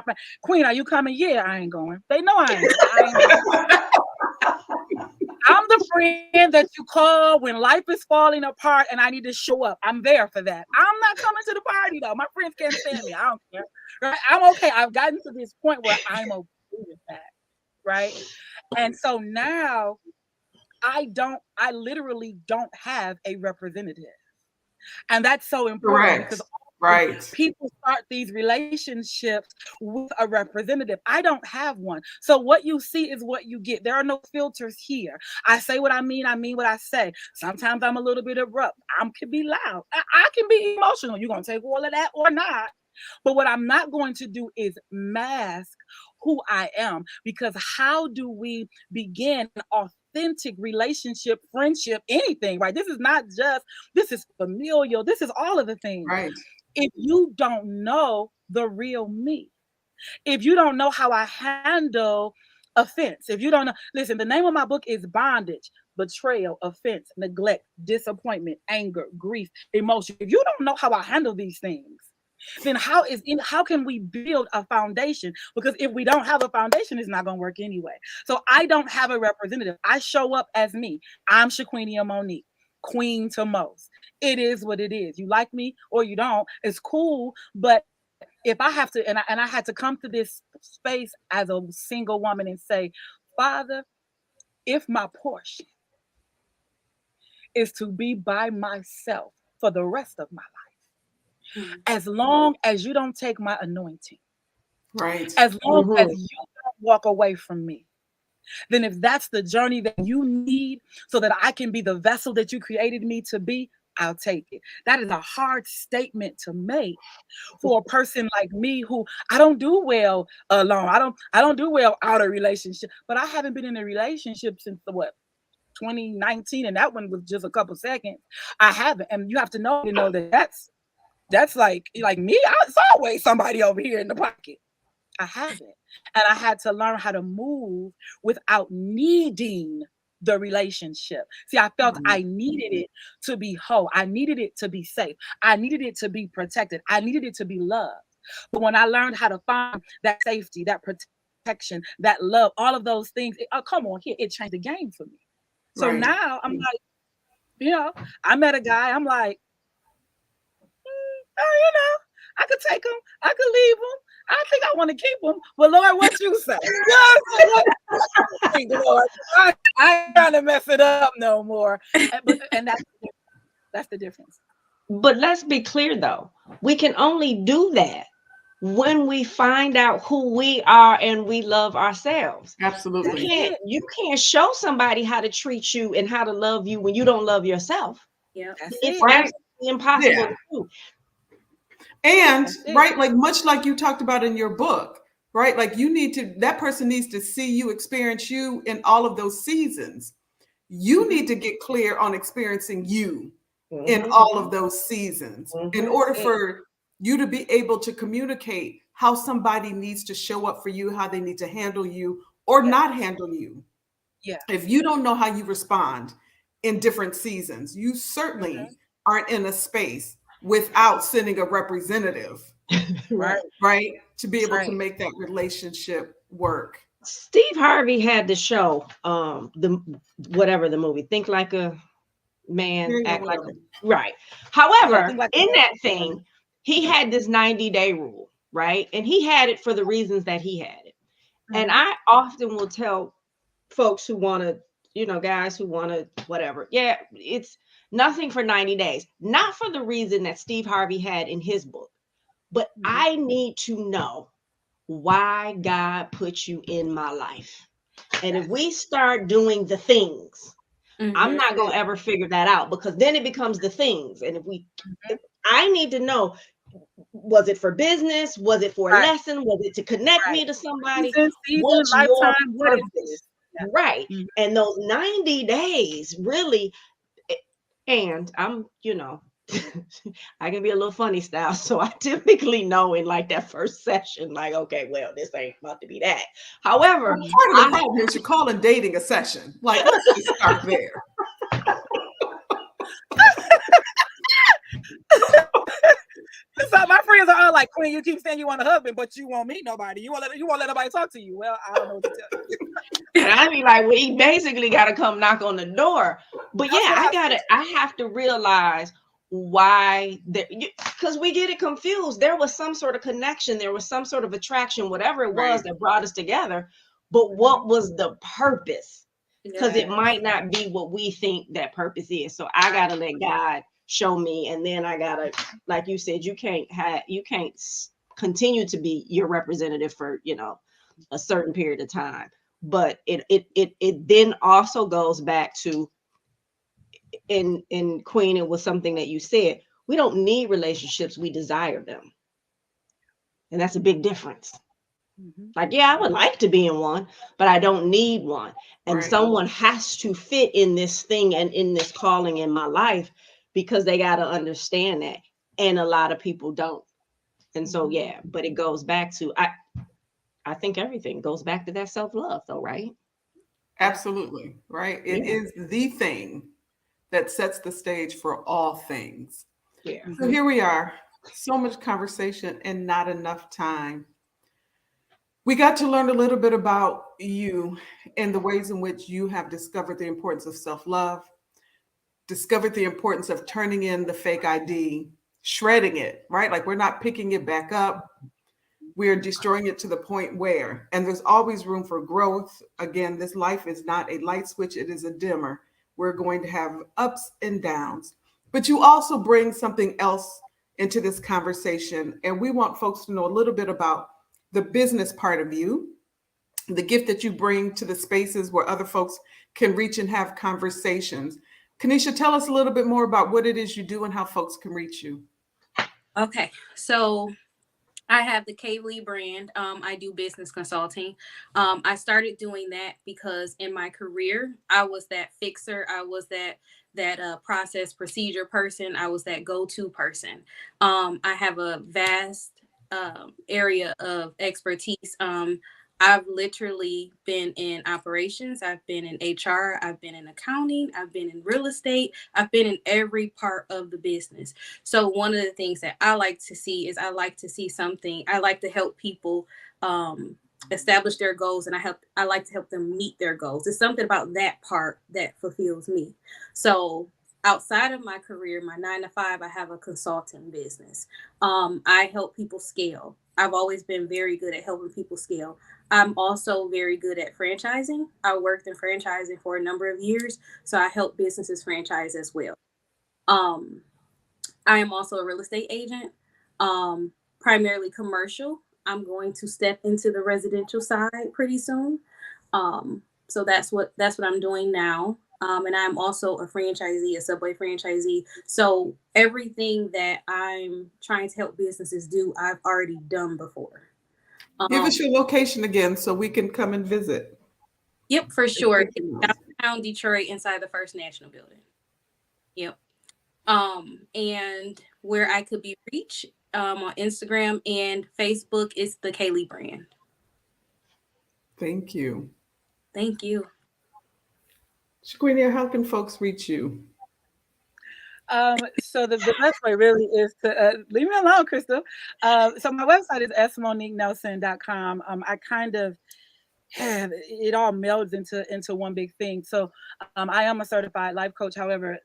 Queen, are you coming? Yeah, I ain't going. They know I ain't going. I'm the friend that you call when life is falling apart and I need to show up. I'm there for that. I'm not coming to the party though. My friends can't stand me. I don't care. Right? I'm okay. I've gotten to this point where I'm okay with that. Right. And so now I literally don't have a representative. And that's so important. Correct. Because people start these relationships with a representative. I don't have one. So what you see is what you get. There are no filters here. I say what I mean what I say. Sometimes I'm a little bit abrupt. I can be loud. I can be emotional. You're going to take all of that or not. But what I'm not going to do is mask who I am, because how do we begin an authentic relationship, friendship, anything, right? This is familial. This is all of the things. Right. If you don't know the real me, if you don't know how I handle offense, if you don't know, listen, the name of my book is Bondage, Betrayal, Offense, Neglect, Disappointment, Anger, Grief, Emotion. If you don't know how I handle these things, then how can we build a foundation? Because if we don't have a foundation, it's not going to work anyway. So I don't have a representative. I show up as me. I'm Shaquenia Monique, queen to most. It is what it is. You like me or you don't. It's cool. But if I have to, and I had to come to this space as a single woman and say, Father, if my portion is to be by myself for the rest of my life, as long as you don't take my anointing, right? As long as you don't walk away from me, then if that's the journey that you need so that I can be the vessel that you created me to be, I'll take it. That is a hard statement to make for a person like me who I don't do well alone. I don't do well out of relationship, but I haven't been in a relationship since 2019, and that one was just a couple seconds. I haven't, and you have to know that that's like me. It's always somebody over here in the pocket. I haven't, and I had to learn how to move without needing the relationship. See, I felt I needed it to be whole. I needed it to be safe. I needed it to be protected. I needed it to be loved. But when I learned how to find that safety, that protection, that love, all of those things, come on here, it changed the game for me. So Right. now I'm like, you know, I met a guy, I'm like, oh, you know, I could take him, I could leave him. I think I want to keep him. But Lord, what you say? Lord, I ain't trying to mess it up no more. And that's the difference. But let's be clear though, we can only do that when we find out who we are and we love ourselves. Absolutely. You can't show somebody how to treat you and how to love you when you don't love yourself. Yeah. It's right. absolutely impossible to do. And right, like much like you talked about in your book, right? Like that person needs to see you, experience you in all of those seasons. You need to get clear on experiencing you in all of those seasons in order for you to be able to communicate how somebody needs to show up for you, how they need to handle you or not handle you. Yeah. If you don't know how you respond in different seasons, you certainly aren't in a space without sending a representative, right, to be able to make that relationship work. Steve Harvey had the show, the movie, Think Like a Man, Act Like a, right. However, in that thing, he had this 90-day rule, right? And he had it for the reasons that he had it. And I often will tell folks who want to, guys who want to, whatever. Yeah, it's nothing for 90 days. Not for the reason that Steve Harvey had in his book, but I need to know why God put you in my life. And if we start doing the things, I'm not going to ever figure that out, because then it becomes the things. And if I need to know, was it for business? Was it for a lesson? Was it to connect me to somebody? What's your purpose? Right. And those 90 days really, and I'm, I can be a little funny style. So I typically know in like that first session, like, okay, well, this ain't about to be that. However, part of the problem is you call it dating a session. Like, let's just start there. So my friends are all like, Queen, you keep saying you want a husband, but you won't meet nobody. You won't let nobody talk to you. Well, I don't know what to tell you. And I mean, like, we basically got to come knock on the door. But yeah, I have to realize why, because we get it confused. There was some sort of connection. There was some sort of attraction, whatever it was that brought us together. But what was the purpose? Because it might not be what we think that purpose is. So I got to let God show me. And then I got to, like you said, you can't continue to be your representative for, a certain period of time. But it then also goes back to, in Queen, it was something that you said, we don't need relationships, we desire them. And that's a big difference. Like, yeah, I would like to be in one, but I don't need one. And someone has to fit in this thing and in this calling in my life, because they got to understand that. And a lot of people don't. And so, yeah, but it goes back to, I think everything goes back to that self-love though, right? Absolutely. Right. It is the thing that sets the stage for all things. Yeah. So here we are. So much conversation and not enough time. We got to learn a little bit about you and the ways in which you have discovered the importance of self-love, discovered the importance of turning in the fake ID, shredding it, right? Like, we're not picking it back up. We're destroying it to the point where, and there's always room for growth. Again, this life is not a light switch, it is a dimmer. We're going to have ups and downs, but you also bring something else into this conversation. And we want folks to know a little bit about the business part of you, the gift that you bring to the spaces where other folks can reach and have conversations. Kenisha, tell us a little bit more about what it is you do and how folks can reach you. Okay, so I have the Klee brand. I do business consulting. I started doing that because in my career, I was that fixer. I was that process procedure person. I was that go-to person. I have a vast area of expertise. I've literally been in operations, I've been in HR, I've been in accounting, I've been in real estate, I've been in every part of the business. So one of the things that I like to see is I like to see something, I like to help people establish their goals, and I like to help them meet their goals. It's something about that part that fulfills me. So outside of my career, my 9 to 5, I have a consulting business. I help people scale. I've always been very good at helping people scale. I'm also very good at franchising. I worked in franchising for a number of years, so I help businesses franchise as well. Um, I am also a real estate agent, um, primarily commercial. I'm going to step into the residential side pretty soon. So that's what I'm doing now. And I'm also a franchisee, a Subway franchisee. So everything that I'm trying to help businesses do, I've already done before. Give us Um, your location again so we can come and visit. yep, for sure. Downtown Detroit, inside the First National Building. Yep. And where I could be reached on Instagram and Facebook is the Klee Brand. Thank you. Thank you. Shaquenia, how can folks reach you? So the best way really is to leave me alone, Crystal. So my website is smoniquenelson.com. I kind of it all melds into one big thing. So I am a certified life coach. However,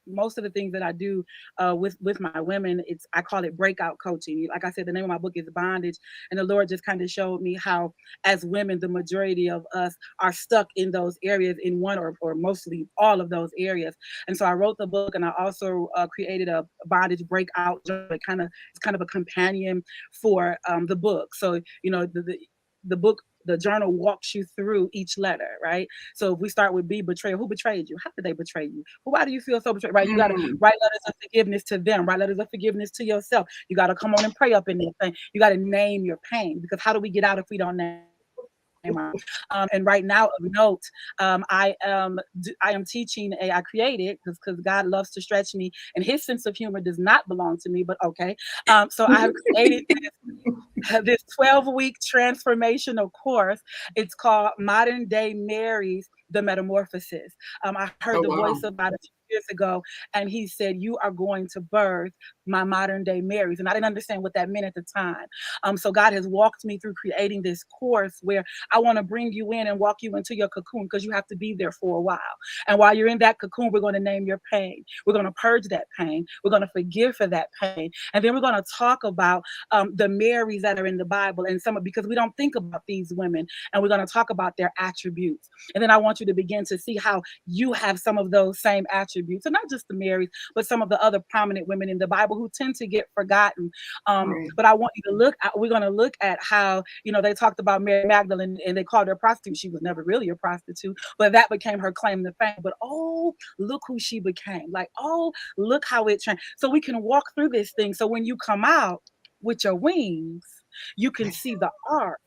most of the things that I do with my women, I call it breakout coaching. Like I said, the name of my book is Bondage, and the Lord just kind of showed me how, as women, the majority of us are stuck in those areas, in one or mostly all of those areas. And so I wrote the book, and I also created a bondage breakout journal. It's kind of a companion for the book. So the book, the journal walks you through each letter, right? So if we start with B, betrayal, who betrayed you? How did they betray you? Well, why do you feel so betrayed? Right? You got to write letters of forgiveness to them, write letters of forgiveness to yourself. You got to come on and pray up in this thing. You got to name your pain, because how do we get out if we don't name? And right now, of note, I am teaching I created, because God loves to stretch me, and His sense of humor does not belong to me, but okay. So I have created this 12-week transformational course. It's called Modern Day Mary's The Metamorphosis. I heard the voice of God a few years ago, and He said, "You are going to birth my modern day Marys." And I didn't understand what that meant at the time. So God has walked me through creating this course where I want to bring you in and walk you into your cocoon, because you have to be there for a while. And while you're in that cocoon, we're going to name your pain. We're going to purge that pain. We're going to forgive for that pain. And then we're going to talk about the Marys that are in the Bible, and because we don't think about these women, and we're going to talk about their attributes. And then I want you to begin to see how you have some of those same attributes, and not just the Marys, but some of the other prominent women in the Bible who tend to get forgotten. But I want you to we're going to look at how, they talked about Mary Magdalene, and they called her a prostitute. She was never really a prostitute, but that became her claim to fame. But oh, look who she became. Like, oh, look how it changed. So we can walk through this thing. So when you come out with your wings, you can see the arc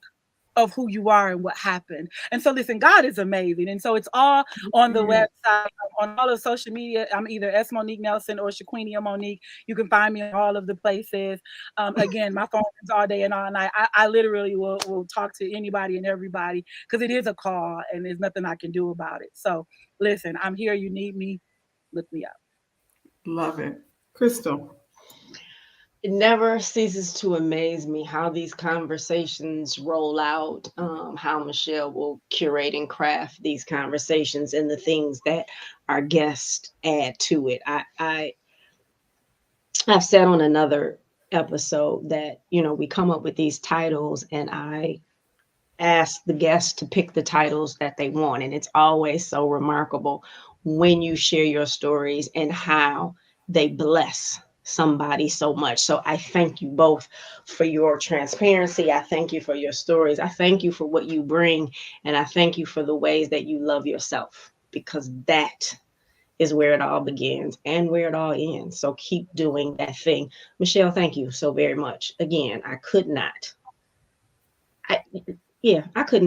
of who you are and what happened. And so listen, God is amazing. And so it's all on the website, on all of social media. I'm either S. Monique Nelson or Shaquenia Monique. You can find me in all of the places. Again, my phone is all day and all night. I literally will talk to anybody and everybody, because it is a call and there's nothing I can do about it. So listen, I'm here. You need me, look me up. Love it. Crystal. It never ceases to amaze me how these conversations roll out, how Michele will curate and craft these conversations and the things that our guests add to it. I've said on another episode that, we come up with these titles, and I ask the guests to pick the titles that they want. And it's always so remarkable when you share your stories and how they bless somebody so much. So I thank you both for your transparency. I thank you for your stories. I thank you for what you bring. And I thank you for the ways that you love yourself, because that is where it all begins and where it all ends. So keep doing that thing. Michele, thank you so very much. Again, I couldn't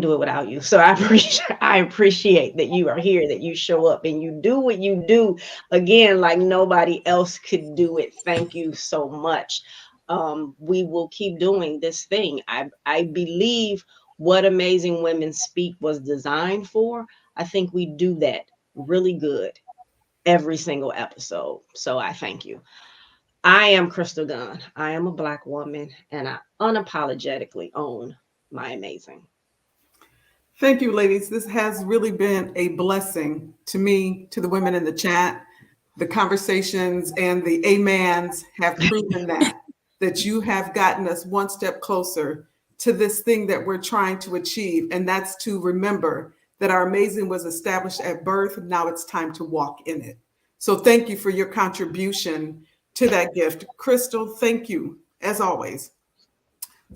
do it without you. So I appreciate that you are here, that you show up and you do what you do, again, like nobody else could do it. Thank you so much. We will keep doing this thing. I believe what Amazing Women Speak was designed for, I think we do that really good every single episode. So I thank you. I am Crystal Gunn. I am a Black woman, and I unapologetically own my amazing. Thank you, ladies. This has really been a blessing to me, to the women in the chat. The conversations and the amens have proven that you have gotten us one step closer to this thing that we're trying to achieve. And that's to remember that our amazing was established at birth. Now it's time to walk in it. So thank you for your contribution to that gift. Crystal, thank you, as always,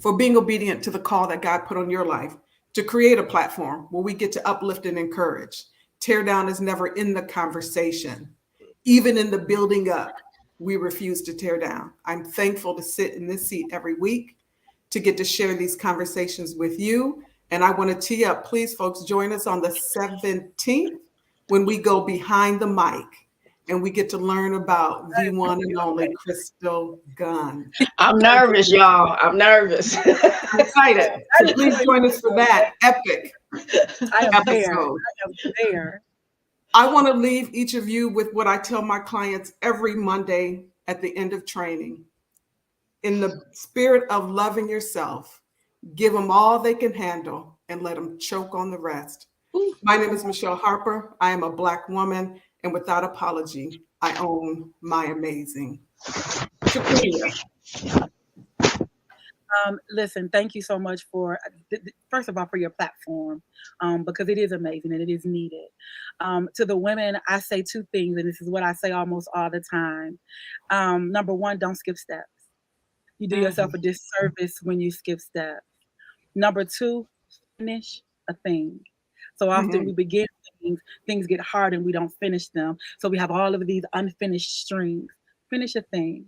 for being obedient to the call that God put on your life to create a platform where we get to uplift and encourage. Tear down is never in the conversation. Even in the building up, we refuse to tear down. I'm thankful to sit in this seat every week to get to share these conversations with you. And I want to tee up, please, folks, join us on the 17th when we go behind the mic and we get to learn about the one and only Crystal Gunn. I'm nervous, y'all. I'm nervous. I'm excited. So please join us for that epic I am there. episode. I am there. I want to leave each of you with what I tell my clients every Monday at the end of training. In the spirit of loving yourself, give them all they can handle and let them choke on the rest. My name is Michele Harper. I am a Black woman, and without apology, I own my amazing. Shaquenia. Listen, thank you so much for, first of all, for your platform, because it is amazing and it is needed. To the women, I say two things, and this is what I say almost all the time. Number one, don't skip steps. You do yourself a disservice when you skip steps. Number two, finish a thing. So often we begin things get hard and we don't finish them. So we have all of these unfinished strings. Finish a thing.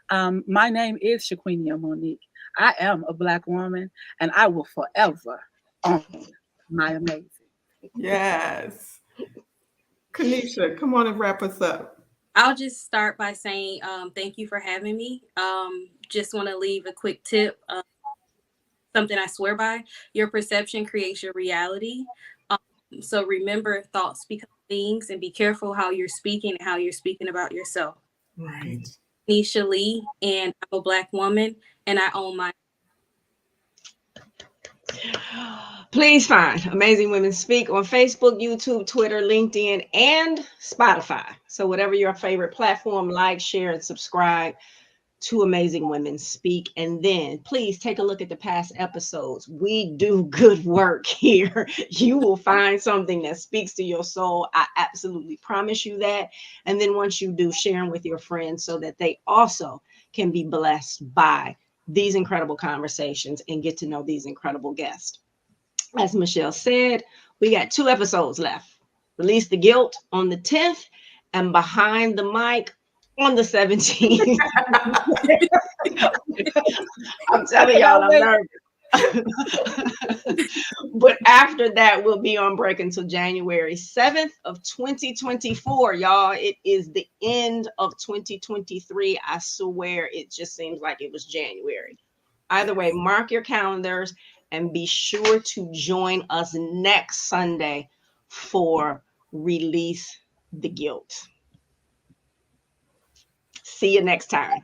My name is Shaquenia Monique. I am a Black woman, and I will forever own my amazing. Yes. Kenisha, come on and wrap us up. I'll just start by saying thank you for having me. Just want to leave a quick tip, something I swear by. Your perception creates your reality. So remember, thoughts become things, and be careful how you're speaking and how you're speaking about yourself. Right. Kenisha Lee, and I'm a Black woman, and I own my. Please find Amazing Women Speak on Facebook, YouTube, Twitter, LinkedIn, and Spotify. So whatever your favorite platform, like, share, and subscribe to Amazing Women Speak. And then please take a look at the past episodes. We do good work here. You will find something that speaks to your soul. I absolutely promise you that. And then once you do, share them with your friends so that they also can be blessed by these incredible conversations and get to know these incredible guests. As Michele said, we got 2 episodes left. Release the Guilt on the 10th and Behind the Mic on the 17th. I'm telling y'all, I'm nervous. But after that, we'll be on break until January 7th of 2024, y'all. It is the end of 2023. I swear it just seems like it was January. Either way, mark your calendars and be sure to join us next Sunday for Release the Guilt. See you next time.